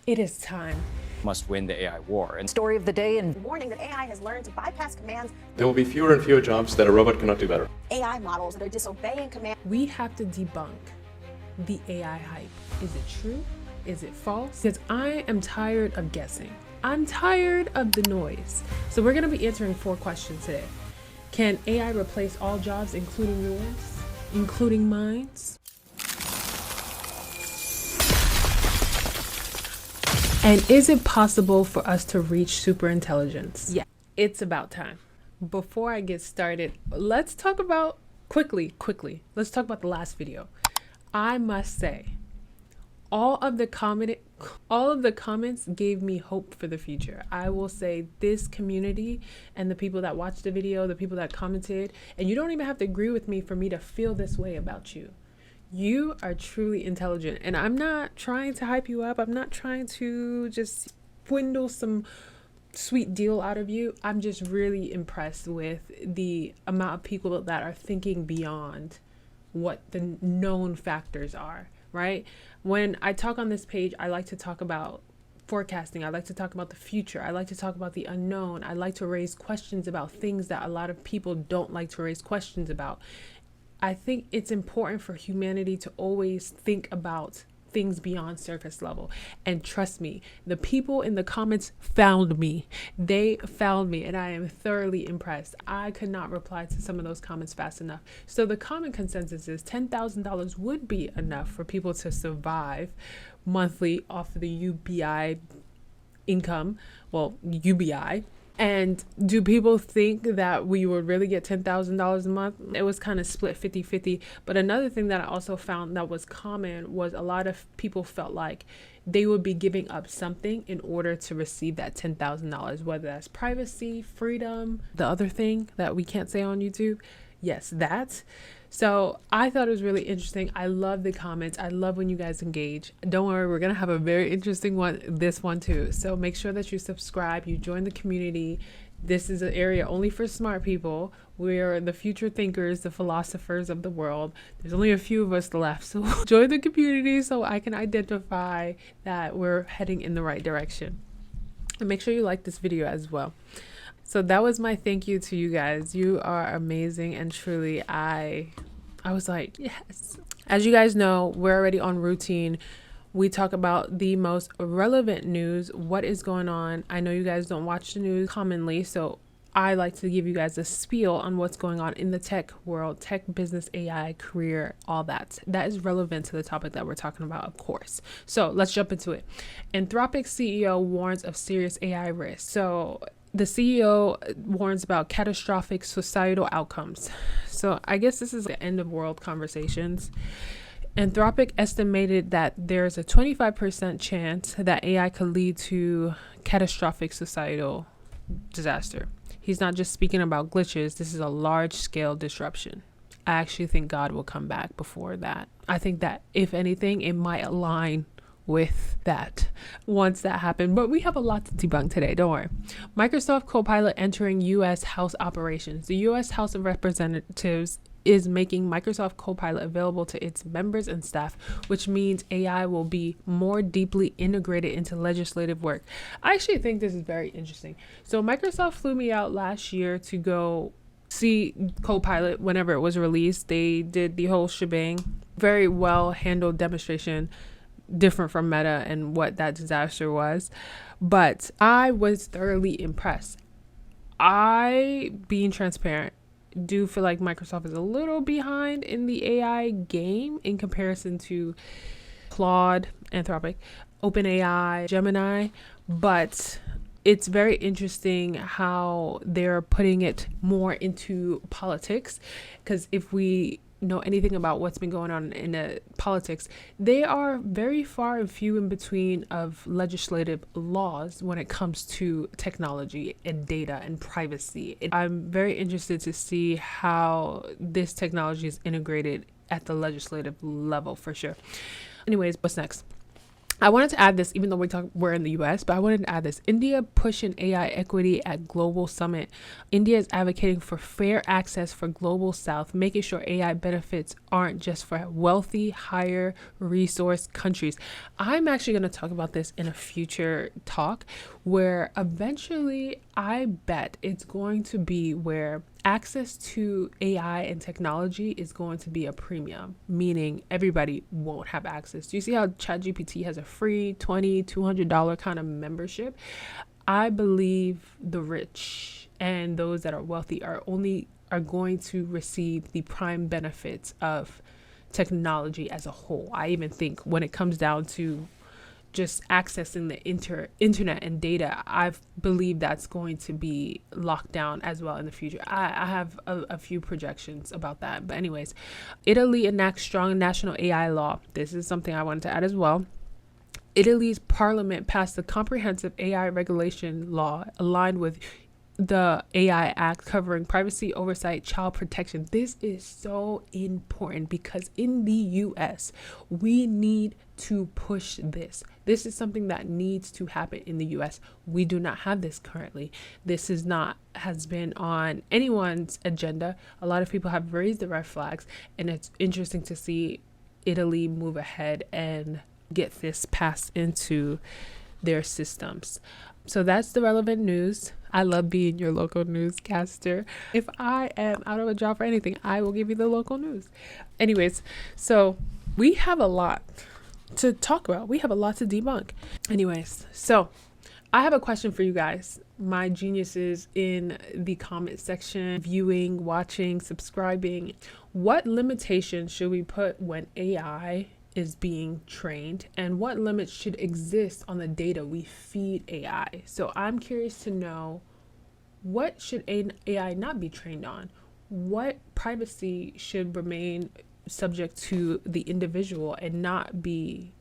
It is time. Must win the AI war. And Story of the day and warning that AI has learned to bypass commands. There will be fewer and fewer jobs that a robot cannot do better. AI models that are disobeying commands. We have to debunk the AI hype. Is it true? Is it false? Because I am tired of guessing. I'm tired of the noise. So we're going to be answering 4 questions today. Can AI replace all jobs, including yours, including mine? And is it possible for us to reach superintelligence? Yeah, it's about time. Before I get started, let's talk about quickly. Let's talk about the last video. I must say, all of the comments gave me hope for the future. I will say this community and the people that watched the video, the people that commented, and you don't even have to agree with me for me to feel this way about you. You are truly intelligent, and I'm not trying to hype you up. I'm not trying to just swindle some sweet deal out of you. I'm just really impressed with the amount of people that are thinking beyond what the known factors are, right? When I talk on this page, I like to talk about forecasting. I like to talk about the future. I like to talk about the unknown. I like to raise questions about things that a lot of people don't like to raise questions about. I think it's important for humanity to always think about things beyond surface level. And trust me, the people in the comments found me. They found me, and I am thoroughly impressed. I could not reply to some of those comments fast enough. So the common consensus is $10,000 would be enough for people to survive monthly off of the UBI income. Well, UBI. And do people think that we would really get $10,000 a month? It was kind of split 50-50. But another thing that I also found that was common was a lot of people felt like they would be giving up something in order to receive that $10,000, whether that's privacy, freedom, the other thing that we can't say on YouTube. Yes, that. So I thought it was really interesting. I love the comments. I love when you guys engage. Don't worry, we're going to have a very interesting one, this one too. So make sure that you subscribe, you join the community. This is an area only for smart people. We're the future thinkers, the philosophers of the world. There's only a few of us left. So join the community so I can identify that we're heading in the right direction. And make sure you like this video as well. So that was my thank you to you guys. You are amazing, and truly I was like, yes. As you guys know, we're already on routine. We talk about the most relevant news, what is going on. I know you guys don't watch the news commonly, so I like to give you guys a spiel on what's going on in the tech world, tech, business, AI, career, all that. That is relevant to the topic that we're talking about, of course. So let's jump into it. Anthropic CEO warns of serious AI risk. So the CEO warns about catastrophic societal outcomes. So I guess this is the end of world conversations. Anthropic estimated that there's a 25% chance that AI could lead to catastrophic societal disaster. He's not just speaking about glitches. This is a large scale disruption. I actually think God will come back before that. I think that if anything, it might align with that once that happened. But we have a lot to debunk today, don't worry. Microsoft Copilot entering U.S. House operations. The U.S. House of Representatives is making Microsoft Copilot available to its members and staff, which means AI will be more deeply integrated into legislative work. I actually think this is very interesting. So Microsoft flew me out last year to go see Copilot whenever it was released. They did the whole shebang. Very well handled demonstration, different from Meta and what that disaster was. But I was thoroughly impressed. Being transparent, do feel like Microsoft is a little behind in the AI game in comparison to Claude, Anthropic, OpenAI, Gemini, but it's very interesting how they're putting it more into politics, because if we know anything about what's been going on in politics, they are very far and few in between of legislative laws when it comes to technology and data and privacy. I'm very interested to see how this technology is integrated at the legislative level for sure. Anyways, what's next? I wanted to add this, even though we're in the US, but I wanted to add this. India pushing AI equity at global summit. India is advocating for fair access for global south, making sure AI benefits aren't just for wealthy, higher resource countries. I'm actually going to talk about this in a future talk where eventually I bet it's going to be where access to AI and technology is going to be a premium, meaning everybody won't have access. Do you see how ChatGPT has a free $200 kind of membership? I believe the rich and those that are wealthy are going to receive the prime benefits of technology as a whole. I even think when it comes down to just accessing the internet and data, I believe that's going to be locked down as well in the future. I have a few projections about that. But anyways, Italy enacts strong national AI law. This is something I wanted to add as well. Italy's parliament passed a comprehensive AI regulation law aligned with the AI Act covering privacy, oversight, child protection. This is so important because in the US, we need to push this. This is something that needs to happen in the US. We do not have this currently. This has been on anyone's agenda. A lot of people have raised the red flags, and it's interesting to see Italy move ahead and get this passed into their systems. So that's the relevant news. I love being your local newscaster. If I am out of a job for anything, I will give you the local news. Anyways, so we have a lot to talk about. We have a lot to debunk. Anyways, so I have a question for you guys, my geniuses in the comment section, viewing, watching, subscribing. What limitations should we put when AI is being trained, and what limits should exist on the data we feed AI? So I'm curious to know, what should AI not be trained on? What privacy should remain subject to the individual and not be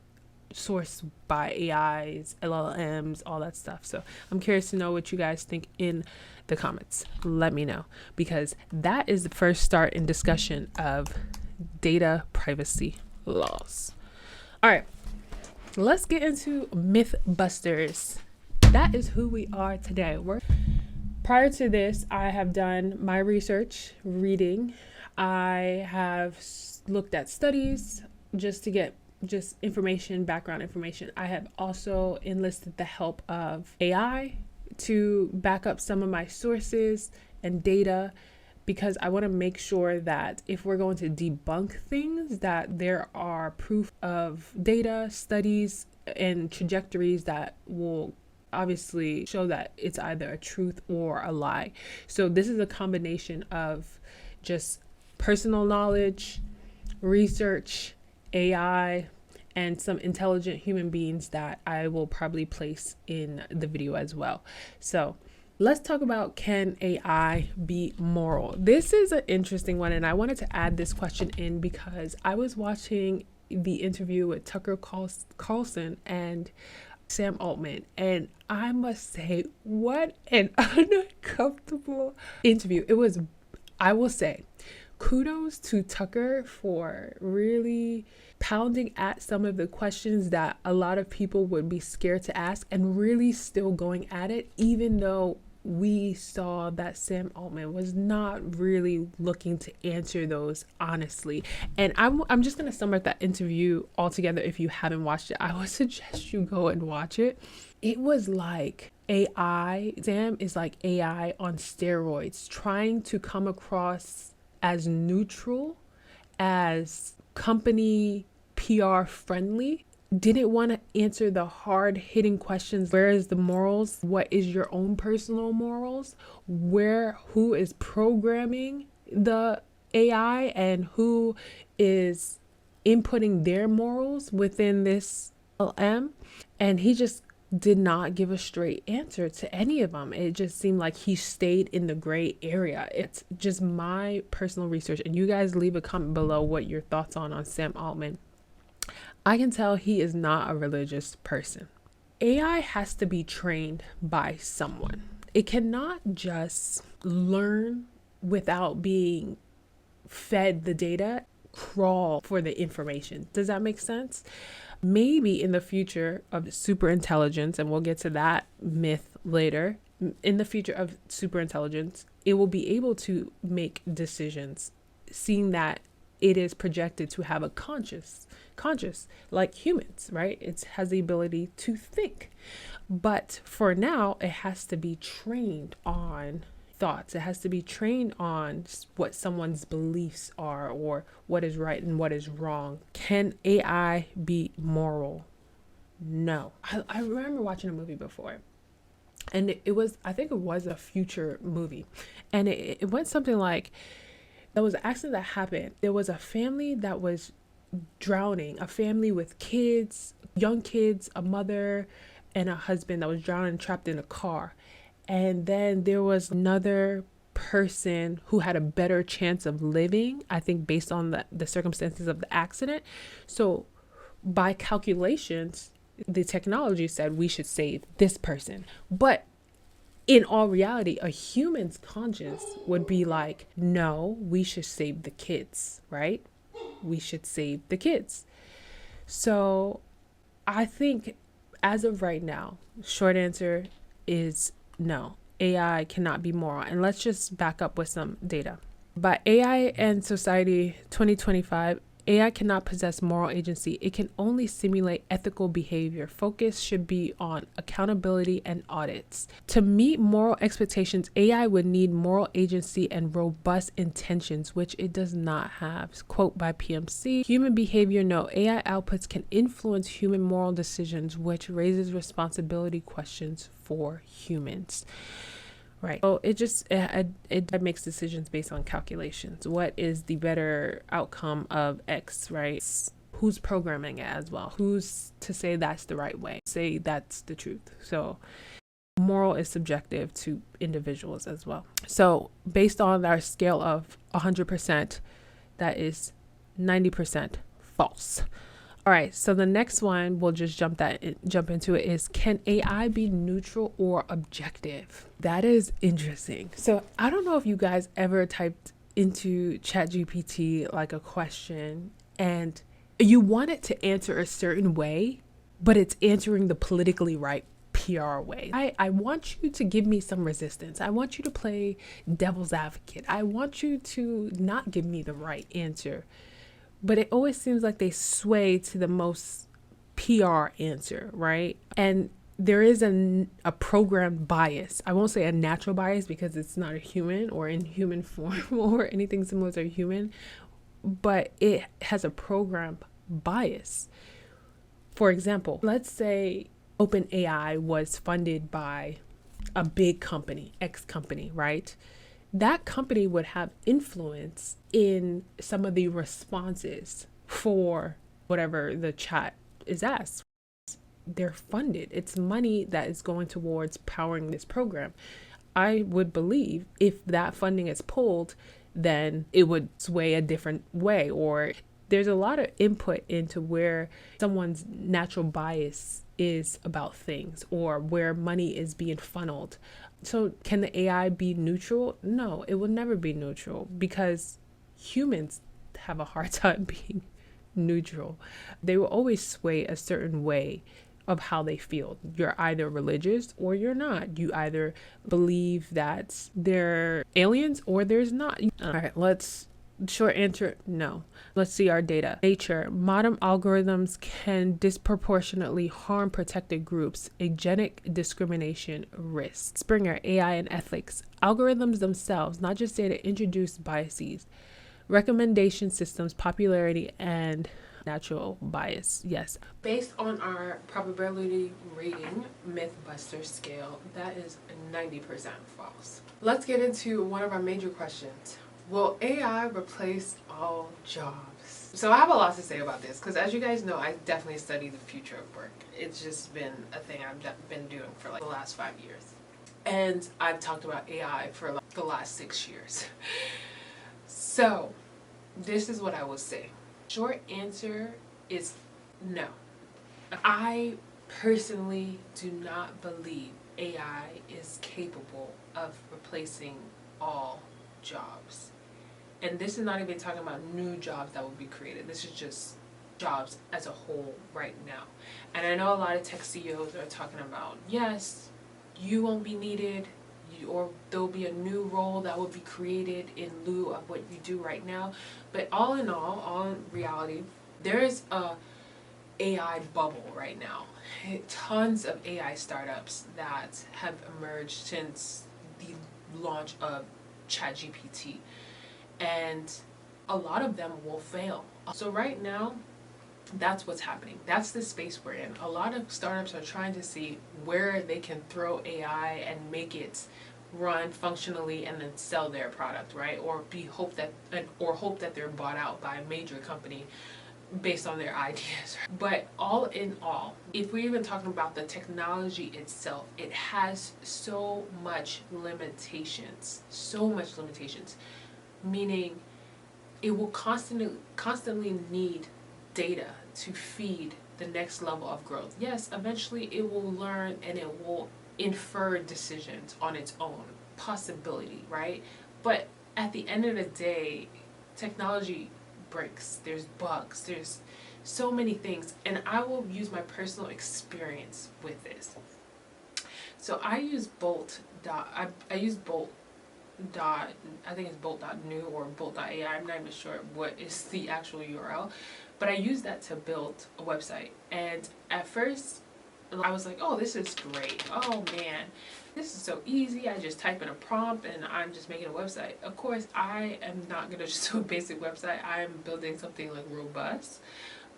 sourced by AIs, LLMs, all that stuff? So I'm curious to know what you guys think in the comments. Let me know, because that is the first start in discussion of data privacy laws. All right, let's get into Mythbusters. That is who we are today. Prior to this, I have done my research, reading. I have looked at studies just to get information, background information. I have also enlisted the help of AI to back up some of my sources and data, because I want to make sure that if we're going to debunk things, that there are proof of data, studies, and trajectories that will obviously show that it's either a truth or a lie. So this is a combination of just personal knowledge, research, AI, and some intelligent human beings that I will probably place in the video as well. So let's talk about, can AI be moral? This is an interesting one, and I wanted to add this question in because I was watching the interview with Tucker Carlson and Sam Altman, and I must say, what an uncomfortable interview it was. I will say kudos to Tucker for really pounding at some of the questions that a lot of people would be scared to ask, and really still going at it, even though we saw that Sam Altman was not really looking to answer those honestly. And I'm just going to sum up that interview altogether. If you haven't watched it, I would suggest you go and watch it. It was like AI. Sam is like AI on steroids, trying to come across as neutral, as company PR friendly. Didn't want to answer the hard hitting questions. Where is the morals? What is your own personal morals? Who is programming the AI, and who is inputting their morals within this LM? And he just did not give a straight answer to any of them. It just seemed like he stayed in the gray area. It's just my personal research, and you guys leave a comment below what your thoughts on Sam Altman. I can tell he is not a religious person. AI has to be trained by someone. It cannot just learn without being fed the data. crawl for the information. Does that make sense? Maybe in the future of super intelligence, and we'll get to that myth later, in the future of super intelligence, it will be able to make decisions, seeing that it is projected to have a conscious like humans, right? It has the ability to think. But for now, it has to be trained on thoughts. It has to be trained on what someone's beliefs are, or what is right and what is wrong. Can AI be moral? No. I remember watching a movie before, and I think it was a future movie, and it went something like, there was an accident that happened. There was a family that was drowning, a family with kids, young kids, a mother and a husband that was drowning, trapped in a car. And then there was another person who had a better chance of living, I think based on the circumstances of the accident. So by calculations, the technology said we should save this person. But in all reality, a human's conscience would be like, no, we should save the kids, right? We should save the kids. So I think as of right now, short answer is no. AI cannot be moral. And let's just back up with some data. By AI and Society 2025, AI cannot possess moral agency. It can only simulate ethical behavior. Focus should be on accountability and audits. To meet moral expectations, AI would need moral agency and robust intentions, which it does not have. Quote by PMC, human behavior, no. AI outputs can influence human moral decisions, which raises responsibility questions for humans. Right. So it makes decisions based on calculations. What is the better outcome of X, right? Who's programming it as well? Who's to say that's the right way? Say that's the truth. So moral is subjective to individuals as well. So based on our scale of 100%, that is 90% false. All right, so the next one, we'll just jump into it, is can AI be neutral or objective? That is interesting. So I don't know if you guys ever typed into ChatGPT like a question and you want it to answer a certain way, but it's answering the politically right PR way. I want you to give me some resistance. I want you to play devil's advocate. I want you to not give me the right answer. But it always seems like they sway to the most PR answer, right? And there is a programmed bias. I won't say a natural bias because it's not a human or in human form or anything similar to a human, but it has a programmed bias. For example, let's say OpenAI was funded by a big company, X company, right? That company would have influence in some of the responses for whatever the chat is asked. They're funded. It's money that is going towards powering this program. I would believe if that funding is pulled, then it would sway a different way, or there's a lot of input into where someone's natural bias is about things or where money is being funneled. So can the AI be neutral? No, it will never be neutral because humans have a hard time being neutral. They will always sway a certain way of how they feel. You're either religious or you're not. You either believe that they're aliens or there's not. All right, short answer, no. Let's see our data. Nature, modern algorithms can disproportionately harm protected groups. Eugenic discrimination risk. Springer, AI and ethics. Algorithms themselves, not just data, introduce biases. Recommendation systems, popularity, and natural bias. Yes. Based on our probability rating Mythbuster scale, that is 90% false. Let's get into one of our major questions. Will AI replace all jobs? So I have a lot to say about this because, as you guys know, I definitely study the future of work. It's just been a thing I've been doing for like the last 5 years. And I've talked about AI for like the last 6 years. So this is what I will say. Short answer is no. I personally do not believe AI is capable of replacing all jobs. And this is not even talking about new jobs that will be created. This is just jobs as a whole right now. And I know a lot of tech CEOs are talking about, yes, you won't be needed, or there'll be a new role that will be created in lieu of what you do right now. But all in reality, there is a AI bubble right now. Tons of AI startups that have emerged since the launch of ChatGPT, and a lot of them will fail. So right now, that's what's happening. That's the space we're in. A lot of startups are trying to see where they can throw AI and make it run functionally and then sell their product, right? Or hope that they're bought out by a major company based on their ideas. But all in all, if we're even talking about the technology itself, it has so much limitations, meaning it will constantly need data to feed the next level of growth. Yes, eventually it will learn and it will infer decisions on its own, possibility, right? But at the end of the day, technology breaks, there's bugs, there's so many things, and I will use my personal experience with this. So I use I use Bolt dot, I think it's bolt.new or bolt.ai, I'm not even sure what is the actual URL, but I use that to build a website. And at first I was like, oh, this is great, oh man, this is so easy, I just type in a prompt and I'm just making a website. Of course, I am not gonna just do a basic website, I'm building something like robust.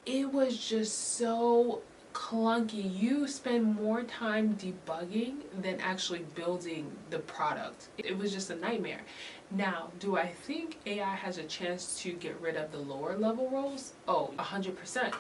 It was just so clunky. You spend more time debugging than actually building the product. It was just a nightmare. Now, do I think AI has a chance to get rid of the lower level roles? Oh, 100%.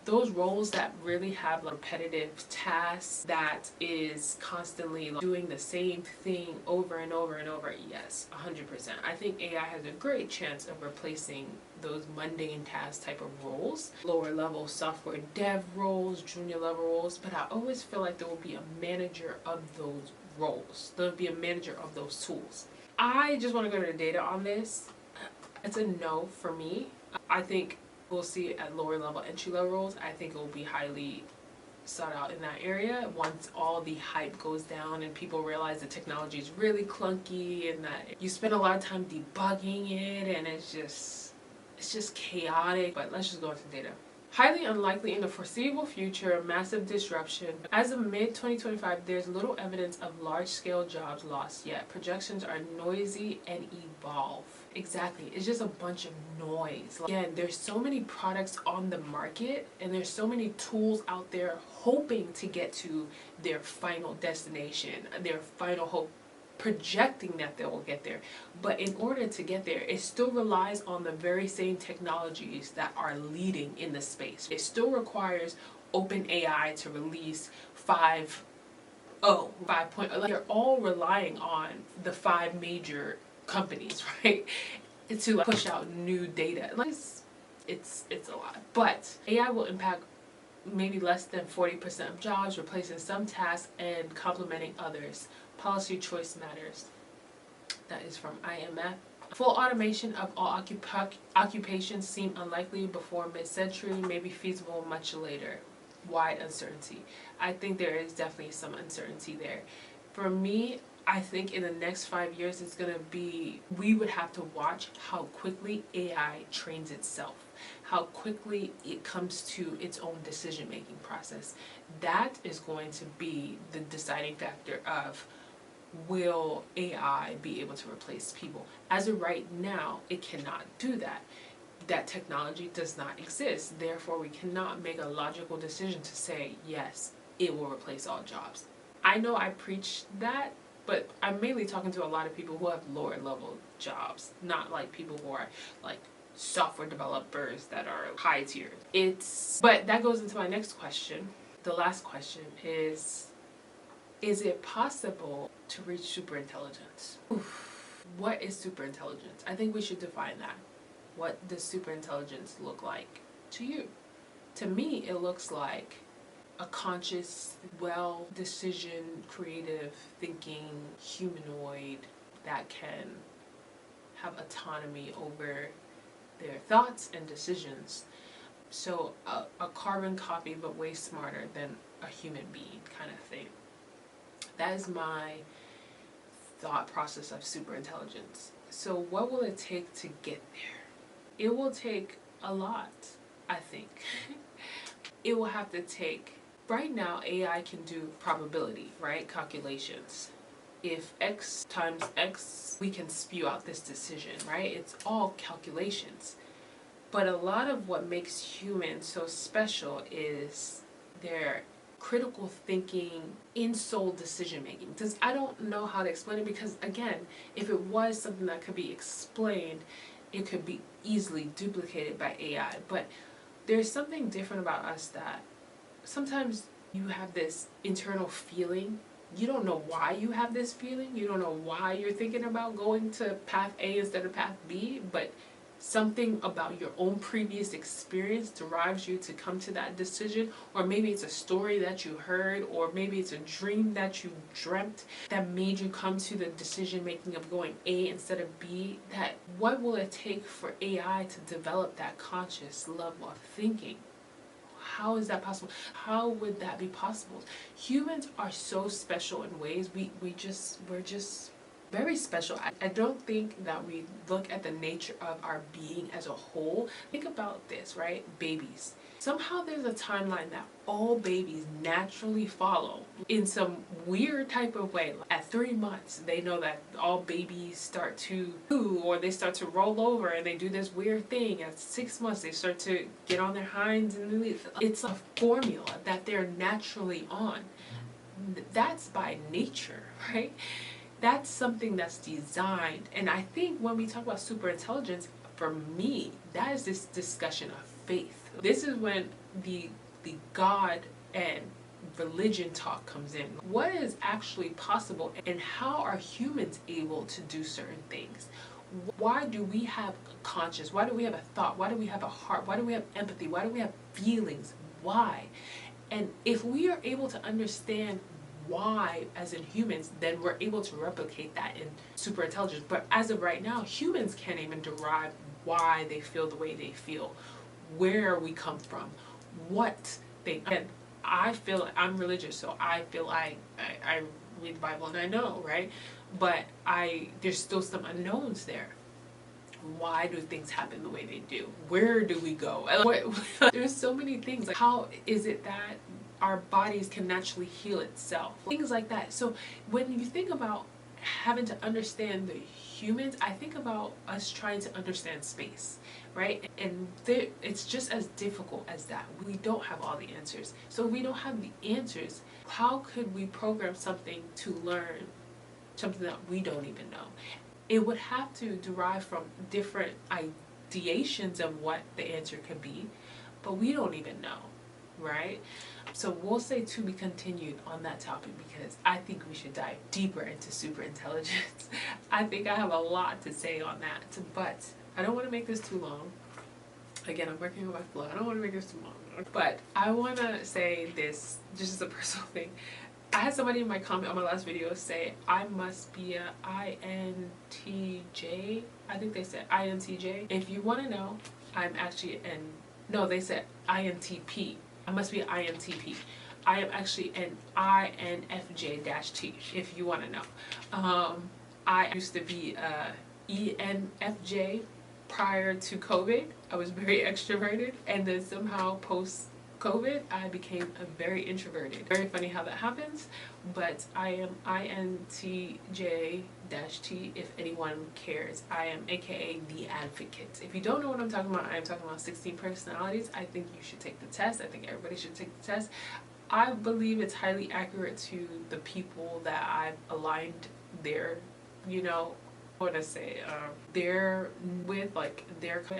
Those roles that really have repetitive tasks that is constantly doing the same thing over and over and over, yes, 100%. I think AI has a great chance of replacing those mundane task type of roles, lower level software dev roles, junior level roles, but I always feel like there will be a manager of those roles. There will be a manager of those tools. I just want to go to the data on this. It's a no for me. I think we'll see it at lower level entry level roles. I think it will be highly sought out in that area once all the hype goes down and people realize the technology is really clunky and that you spend a lot of time debugging it and it's just chaotic. But let's just go into data. Highly unlikely in the foreseeable future, massive disruption. As of mid-2025, there's little evidence of large-scale jobs lost yet. Projections are noisy and evolve. Exactly, it's just a bunch of noise. Again, there's so many products on the market and there's so many tools out there hoping to get to their final destination, their final hope, projecting that they will get there. But in order to get there, it still relies on the very same technologies that are leading in the space. It still requires OpenAI to release 5.0. They're all relying on the 5 major companies, right, to push out new data. It's a lot. But AI will impact maybe less than 40% of jobs, replacing some tasks and complementing others. Policy choice matters. That is from IMF. Full automation of all occupations seem unlikely before mid-century, may be feasible much later. Wide uncertainty. I think there is definitely some uncertainty there. For me, I think in the next 5 years it's going to be, we would have to watch how quickly AI trains itself, how quickly it comes to its own decision-making process. That is going to be the deciding factor of, will AI be able to replace people? As of right now, it cannot do that. That technology does not exist. Therefore, we cannot make a logical decision to say, yes, it will replace all jobs. I know I preach that, but I'm mainly talking to a lot of people who have lower level jobs, not like people who are like software developers that are high tier. But that goes into my next question. The last question is it possible to reach superintelligence? What is superintelligence? I think we should define that. What does superintelligence look like to you? To me, it looks like a conscious, well-decision, creative, thinking humanoid that can have autonomy over their thoughts and decisions. So a carbon copy, but way smarter than a human being kind of thing. That is my thought process of superintelligence. So what will it take to get there? It will take a lot, I think. It will have to take, right now AI can do probability, right? Calculations. If X times X, we can spew out this decision, right? It's all calculations. But a lot of what makes humans so special is their critical thinking, in-soul decision making. Because I don't know how to explain it, because again, if it was something that could be explained, it could be easily duplicated by AI. But there's something different about us, that sometimes you have this internal feeling. You don't know why you have this feeling. You don't know why you're thinking about going to path A instead of path B, but something about your own previous experience drives you to come to that decision. Or maybe it's a story that you heard, or maybe it's a dream that you dreamt that made you come to the decision making of going A instead of B. That what will it take for AI to develop that conscious level of thinking? How is that possible? How would that be possible? Humans are so special in ways. We're just very special. I don't think that we look at the nature of our being as a whole. Think about this, right? Babies. Somehow there's a timeline that all babies naturally follow in some weird type of way. At 3 months, they know that all babies start to poo, or they start to roll over and they do this weird thing. At 6 months, they start to get on their hinds and it's a formula that they're naturally on. That's by nature, right? That's something that's designed. And I think when we talk about superintelligence, for me, that is this discussion of faith. This is when the God and religion talk comes in. What is actually possible, and how are humans able to do certain things? Why do we have a conscience? Why do we have a thought? Why do we have a heart? Why do we have empathy? Why do we have feelings? Why? And if we are able to understand why as in humans, then we're able to replicate that in superintelligence. But as of right now, humans can't even derive why they feel the way they feel, where we come from, what they. And I feel, I'm religious, so I feel I read the Bible and I know, right? But there's still some unknowns there. Why do things happen the way they do? Where do we go? There's so many things. Like, how is it that our bodies can naturally heal itself? Things like that. So when you think about having to understand the humans, I think about us trying to understand space, right? And it's just as difficult as that. We don't have all the answers. So we don't have the answers. How could we program something to learn something that we don't even know? It would have to derive from different ideations of what the answer could be, but we don't even know, right? So we'll say to be continued on that topic, because I think we should dive deeper into superintelligence. I think I have a lot to say on that, but I don't want to make this too long. Again, I'm working on my flow. I don't want to make this too long, but I want to say this just as a personal thing. I had somebody in my comment on my last video say I must be a INTJ. I think they said INTJ. If you want to know, I'm actually no, they said INTP. I must be an INTP. I am actually an INFJ-T, if you want to know. I used to be a ENFJ prior to COVID. I was very extroverted, and then somehow post-COVID, I became a very introverted. Very funny how that happens, but I am INTJ-T, if anyone cares. I am aka the advocate. If you don't know what I'm talking about, I am talking about 16 personalities. I think you should take the test. I think everybody should take the test. I believe it's highly accurate to the people that I've aligned their, they're with, like,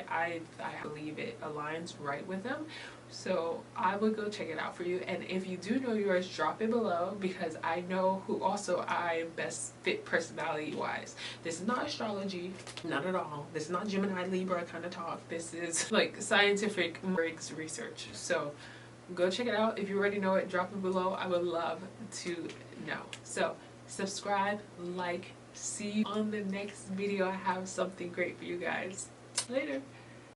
I believe it aligns right with them. So I would go check it out for you. And if you do know yours, drop it below, because I know who also I am best fit personality wise. This is not astrology, not at all. This is not Gemini Libra kind of talk. This is like scientific Briggs research. So go check it out. If you already know it, drop it below. I would love to know. So subscribe, like, See you on the next video. I have something great for you guys. Later.